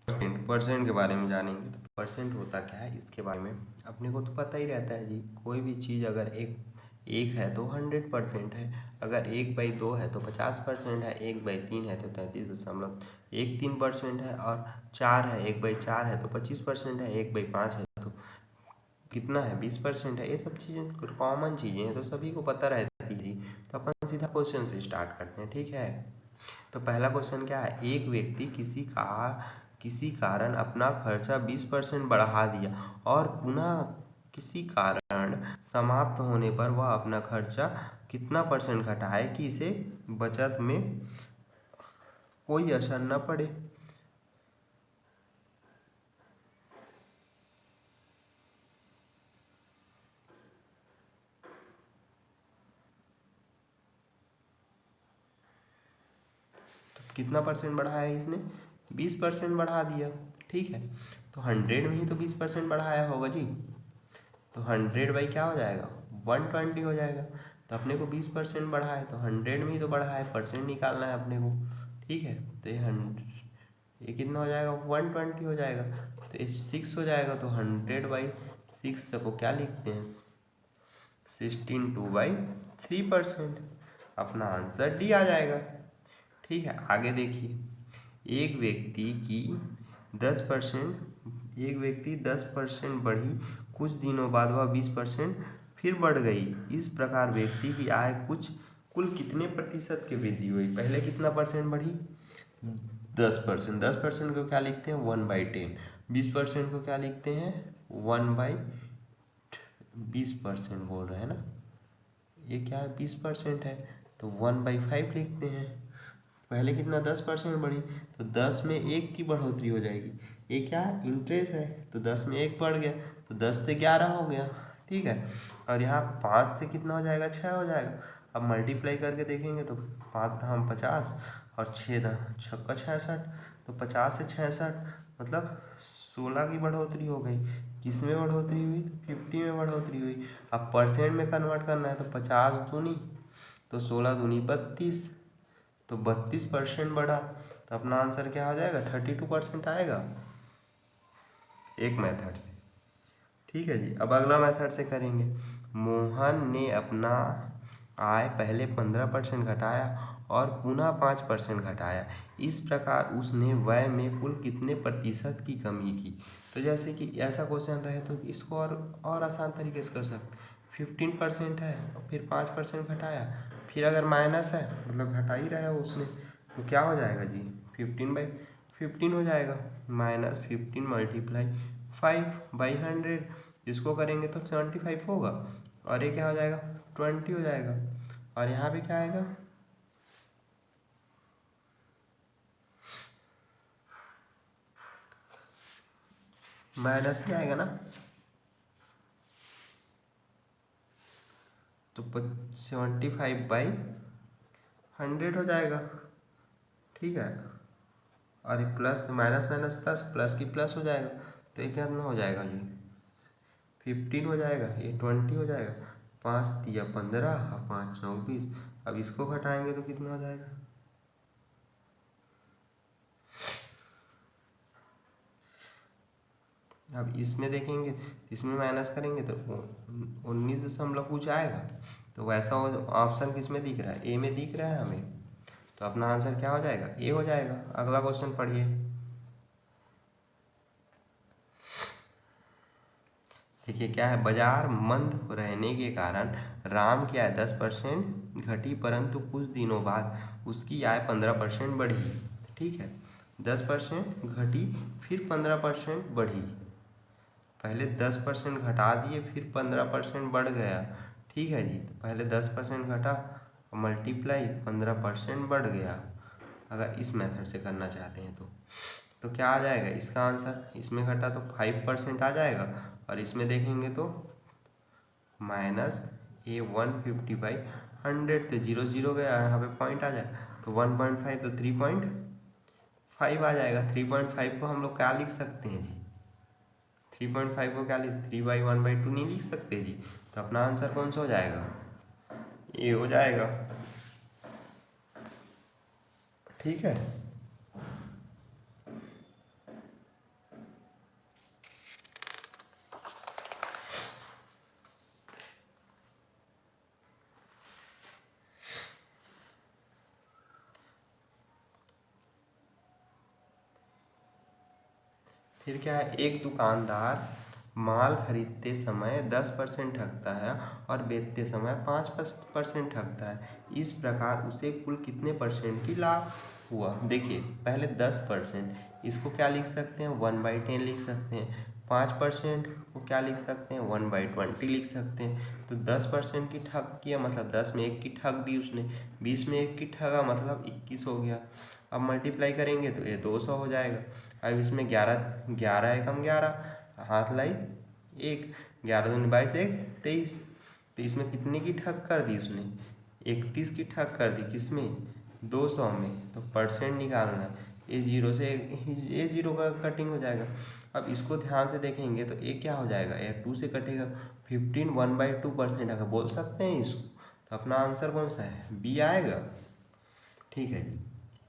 Percent के बारे में जानेंगे। तो परसेंट होता क्या है इसके बारे में अपने को तो पता ही रहता है जी। कोई भी चीज़ अगर एक है तो 100% है, अगर 1/2 है तो 50% है, 1/3 है तो 33.13% है, और 4 है 1/4 है तो 25% है, 1/5 है तो कितना है 20% है। ये सब चीज़ें कॉमन चीज़ें हैं तो सभी को पता रहती है। तो अपन सीधा क्वेश्चन से स्टार्ट करते हैं, ठीक है। तो पहला क्वेश्चन क्या है, एक व्यक्ति किसी कारण अपना खर्चा 20% बढ़ा दिया और पुनः किसी कारण समाप्त होने पर वह अपना खर्चा कितना परसेंट घटाए कि इसे बचत में कोई असर न पड़े। कितना परसेंट बढ़ाया है इसने, 20% बढ़ा दिया, ठीक है। तो 100 में ही तो 20% बढ़ाया होगा जी। तो 100 क्या हो जाएगा, 120 हो जाएगा। तो अपने को 20% बढ़ा है तो 100 में ही तो बढ़ा है, परसेंट निकालना है अपने को, ठीक है। तो ये कितना हो जाएगा, 120 हो जाएगा। तो ये 6 हो जाएगा। तो 100/6 को क्या लिखते हैं, 16/3%। अपना आंसर डी आ जाएगा, ठीक है। आगे देखिए, एक व्यक्ति 10% बढ़ी, कुछ दिनों बाद वह 20% फिर बढ़ गई। इस प्रकार व्यक्ति की आय कुल कितने प्रतिशत की वृद्धि हुई। पहले कितना परसेंट बढ़ी, 10%। 10% को क्या लिखते हैं, 1/10। 20% को क्या लिखते हैं, 1/20% बोल रहे हैं ना, ये क्या है 20% है तो 1/5 लिखते हैं। पहले कितना 10% बढ़ी तो 10 में 1 की बढ़ोतरी हो जाएगी। ये क्या इंटरेस्ट है, तो 10 में 1 बढ़ गया तो 10 से 11 हो गया, ठीक है। और यहाँ 5 से कितना हो जाएगा, 6 हो जाएगा। अब मल्टीप्लाई करके देखेंगे तो 5 धाम 50 और 6 छक्का 66, तो 50 से 66 मतलब 16 की बढ़ोतरी हो गई। किस में बढ़ोतरी हुई, 50 में बढ़ोतरी हुई। अब परसेंट में कन्वर्ट करना है तो 50 दूनी तो 16 दूनी 32, तो 32% बढ़ा। तो अपना आंसर क्या हो जाएगा, 32% आएगा, एक मेथड से, ठीक है जी। अब अगला मेथड से करेंगे। मोहन ने अपना आय पहले 15% घटाया और पुनः 5% घटाया। इस प्रकार उसने व्यय में कुल कितने प्रतिशत की कमी की। तो जैसे कि ऐसा क्वेश्चन रहे तो इसको और आसान तरीके से कर सकते। 15% है और फिर 5% घटाया, फिर अगर माइनस है मतलब घटा ही रहा है उसने, तो क्या हो जाएगा जी, 15/15 हो जाएगा। -15 × 5/100, इसको करेंगे तो 75 होगा, और ये क्या हो जाएगा, 20 हो जाएगा। और यहाँ पे क्या आएगा, माइनस ही आएगा ना, तो 75/100 हो जाएगा, ठीक है। और ये plus minus minus plus, plus की प्लस हो जाएगा, तो ये कितना हो जाएगा जी, 15 हो जाएगा, ये 20 हो जाएगा। 5 × 15 और 5 × 9 = 20। अब इसको घटाएंगे तो कितना हो जाएगा, अब इसमें देखेंगे, इसमें माइनस करेंगे तो 19 दशमलव कुछ आएगा। तो वैसा ऑप्शन किस में दिख रहा है, ए में दिख रहा है हमें। तो अपना आंसर क्या हो जाएगा, ए हो जाएगा। अगला क्वेश्चन पढ़िए। देखिए क्या है, बाजार मंद रहने के कारण राम की आय 10% घटी, परंतु कुछ दिनों बाद उसकी आय 15% बढ़ी, ठीक है। 10% घटी फिर 15% बढ़ी, पहले 10% घटा दिए फिर 15% बढ़ गया, ठीक है जी। तो पहले 10% घटा और मल्टीप्लाई 15% बढ़ गया। अगर इस मेथड से करना चाहते हैं तो क्या आ जाएगा इसका आंसर, इसमें घटा तो 5% आ जाएगा, और इसमें देखेंगे तो -150/100, तो 0 0 गया, यहाँ पे पॉइंट आ जाएगा, तो 1.5 तो 3.5 आ जाएगा। 3.5 को हम लोग क्या लिख सकते हैं जी, 3.5 को क्या लिख, 3/1/2 नहीं लिख सकते जी। तो अपना आंसर कौन सा हो जाएगा, ये हो जाएगा, ठीक है। फिर क्या है, एक दुकानदार माल खरीदते समय 10% ठगता है और बेचते समय 5% ठगता है। इस प्रकार उसे कुल कितने परसेंट की लाभ हुआ। देखिए पहले 10%, इसको क्या लिख सकते हैं 1/10 लिख सकते हैं। 5% को क्या लिख सकते हैं 1/20 लिख सकते हैं। तो 10% की ठग किया मतलब 10 में 1 की ठग दी उसने, 20 में 1 की ठगा मतलब 21 हो गया। अब मल्टीप्लाई करेंगे तो ये 200 हो जाएगा। अब इसमें 11 एकम 11, हाथ लाई 1, 11 दूनी 22, 1 23। तो इसमें कितने की ठग कर दी उसने 31 की ठग कर दी, किसमें 200 में। तो परसेंट निकालना है, ये जीरो से ये जीरो का कटिंग हो जाएगा। अब इसको ध्यान से देखेंगे तो ये क्या हो जाएगा, ये 2 से कटेगा। 15 1/2% अगर बोल सकते हैं इसको, तो अपना आंसर कौन सा है, बी आएगा। ठीक है जी।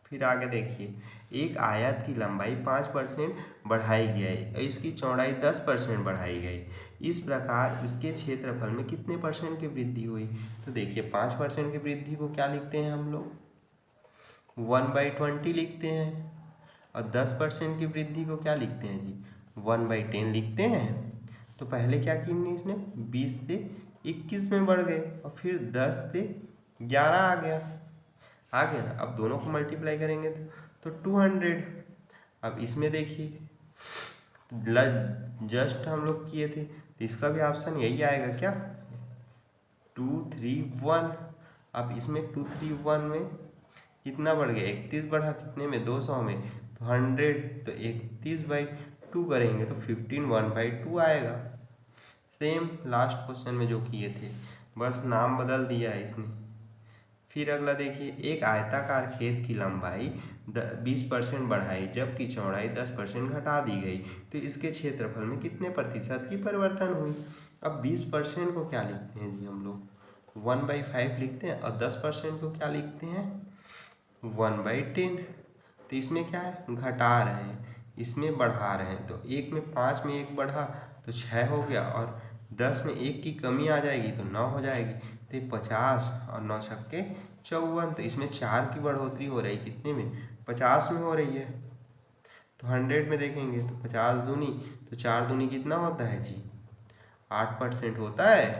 फिर आगे देखिए, एक आयत की लंबाई 5% बढ़ाई गई और इसकी चौड़ाई 10% बढ़ाई गई। इस प्रकार इसके क्षेत्रफल में कितने परसेंट की वृद्धि हुई। तो देखिए 5% की वृद्धि को क्या लिखते हैं हम लोग 1/20 लिखते हैं, और 10% की वृद्धि को क्या लिखते हैं जी 1/10 लिखते हैं। तो पहले क्या किए इसने 20 से 21 में बढ़ गए और फिर 10 से 11 आ गया ना। अब दोनों को मल्टीप्लाई करेंगे तो 200। अब इसमें देखिए जस्ट हम लोग किए थे तो इसका भी ऑप्शन यही आएगा क्या 2 3 1। अब इसमें 2 3 1 में कितना बढ़ गया 31 बढ़ा, कितने में 200 में, तो 100। तो 31/2 करेंगे तो 15 1/2 आएगा। सेम लास्ट क्वेश्चन में जो किए थे, बस नाम बदल दिया है इसने। फिर अगला देखिए, एक आयताकार खेत की लंबाई 20% बढ़ाई जबकि चौड़ाई 10% घटा दी गई, तो इसके क्षेत्रफल में कितने प्रतिशत की परिवर्तन हुई। अब 20% को क्या लिखते हैं जी हम लोग 1/5 लिखते हैं, और 10% को क्या लिखते हैं 1/10। तो इसमें क्या है घटा रहे हैं, इसमें बढ़ा रहे हैं। तो 1 में 5 में 1 बढ़ा तो 6 हो गया, और 10 में 1 की कमी आ जाएगी तो 9 हो जाएगी। तो 50 और 9 छक्के 54। तो इसमें 4 की बढ़ोतरी हो रही, कितने में 50 में हो रही है। तो 100 में देखेंगे तो 50 दूनी तो 4 दूनी कितना होता है जी 8% होता है।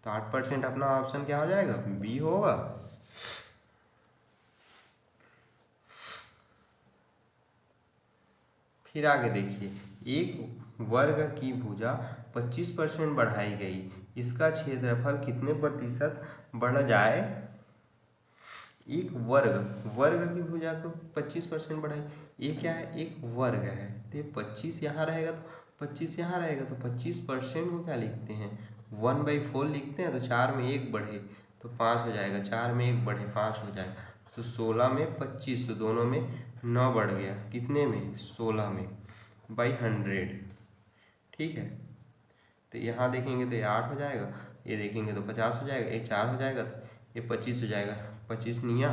तो 8% अपना ऑप्शन क्या हो जाएगा बी होगा। फिर आगे देखिए, एक वर्ग की भुजा 25% बढ़ाई गई, इसका क्षेत्रफल कितने प्रतिशत बढ़ जाए। एक वर्ग की भुजा को 25% बढ़ाई, ये क्या है एक वर्ग है, तो ये 25 यहाँ रहेगा तो 25 यहाँ रहेगा, तो 25% को क्या लिखते हैं 1/4 लिखते हैं। तो 4 में 1 बढ़े तो 5 हो जाएगा, 4 में 1 बढ़े 5 हो जाएगा। तो 16 में 25, तो दोनों में 9 बढ़ गया, कितने में 16 में बाई 100। ठीक है, तो यहाँ देखेंगे तो ये 8 हो जाएगा, ये देखेंगे तो 50 हो जाएगा, ये 4 हो जाएगा तो ये 25 हो जाएगा। 25 निया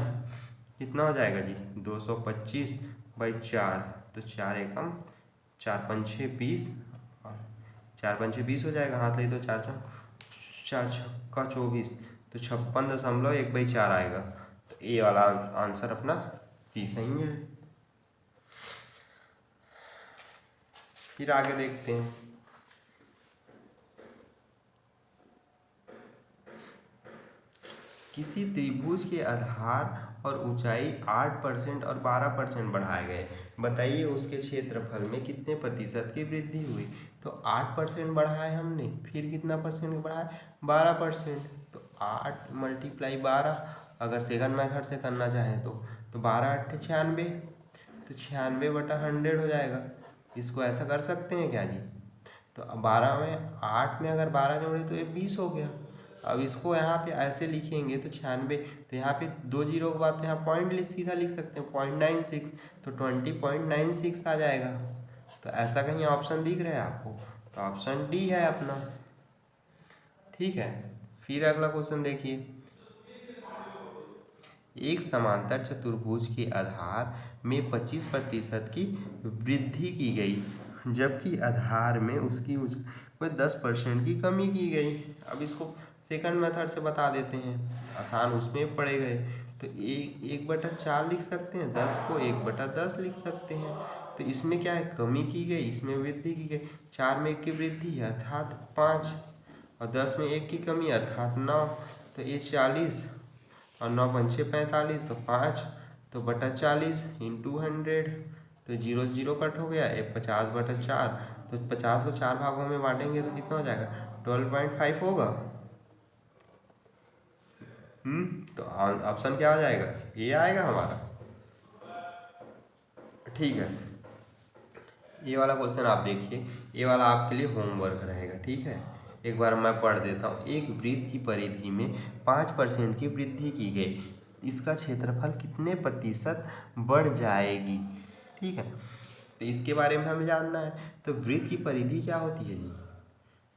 कितना हो जाएगा जी 225/4। तो 4 एकम 4 पंछे 20, और 4 पंछे 20 हो जाएगा, हाथ ले तो 4 छक्का 24, तो 56.1/4 आएगा। तो ये वाला आंसर अपना सी सही है। फिर आगे देखते हैं, किसी त्रिभुज के आधार और ऊंचाई 8% और 12% बढ़ाए गए, बताइए उसके क्षेत्रफल में कितने प्रतिशत की वृद्धि हुई। तो 8% बढ़ाए हमने, फिर कितना परसेंट बढ़ाए 12%। तो 8 × 12, अगर सेकंड मेथड से करना चाहें तो 12 × 8 = 96, तो 96/100 हो जाएगा। इसको ऐसा कर सकते हैं क्या जी, तो 12 में 8 में अगर 12 जोड़े तो ये 20 हो गया। अब इसको यहाँ पे ऐसे लिखेंगे तो 96, तो यहाँ पे 2 जीरो के बाद तो यहाँ पॉइंट सीधा लिख सकते हैं 0.96, तो 20.96 आ जाएगा। तो ऐसा कहीं ऑप्शन दिख रहा है आपको, तो ऑप्शन डी है अपना। ठीक है, फिर अगला क्वेश्चन देखिए, एक समांतर चतुर्भुज के आधार में 25% की वृद्धि की गई जबकि आधार में उसकी में 10% की कमी की गई। अब इसको सेकंड मेथड से बता देते हैं, आसान उसमें पड़े गए। तो 1/4 लिख सकते हैं, 10 को 1/10 लिख सकते हैं। तो इसमें क्या है, कमी की गई, इसमें वृद्धि की गई। 4 में 1 की वृद्धि अर्थात 5, और 10 में 1 की कमी अर्थात 9। तो ये 40 और 9 पंचे 45, तो 5 तो बटा 40 इंटू 100। तो 0 0 कट हो गया, ये 50/4। तो 50 को 4 भागों में बांटेंगे तो कितना हो जाएगा, 12.5 होगा। तो ऑप्शन क्या आ जाएगा, ये आएगा हमारा। ठीक है, ये वाला क्वेश्चन आप देखिए, ये वाला आपके लिए होमवर्क रहेगा। ठीक है, एक बार मैं पढ़ देता हूँ। एक वृत्त की परिधि में 5% की वृद्धि की गई, इसका क्षेत्रफल कितने प्रतिशत बढ़ जाएगी। ठीक है, तो इसके बारे में हमें जानना है। तो वृत्त की परिधि क्या होती है जी,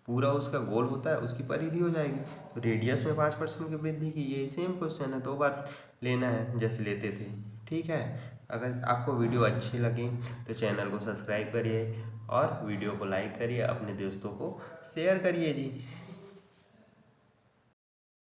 पूरा उसका गोल होता है, उसकी परिधि हो जाएगी। तो रेडियस में 5% की वृद्धि की, ये सेम क्वेश्चन है, 2 बार लेना है जैसे लेते थे। ठीक है, अगर आपको वीडियो अच्छी लगी तो चैनल को सब्सक्राइब करिए और वीडियो को लाइक करिए, अपने दोस्तों को शेयर करिए जी।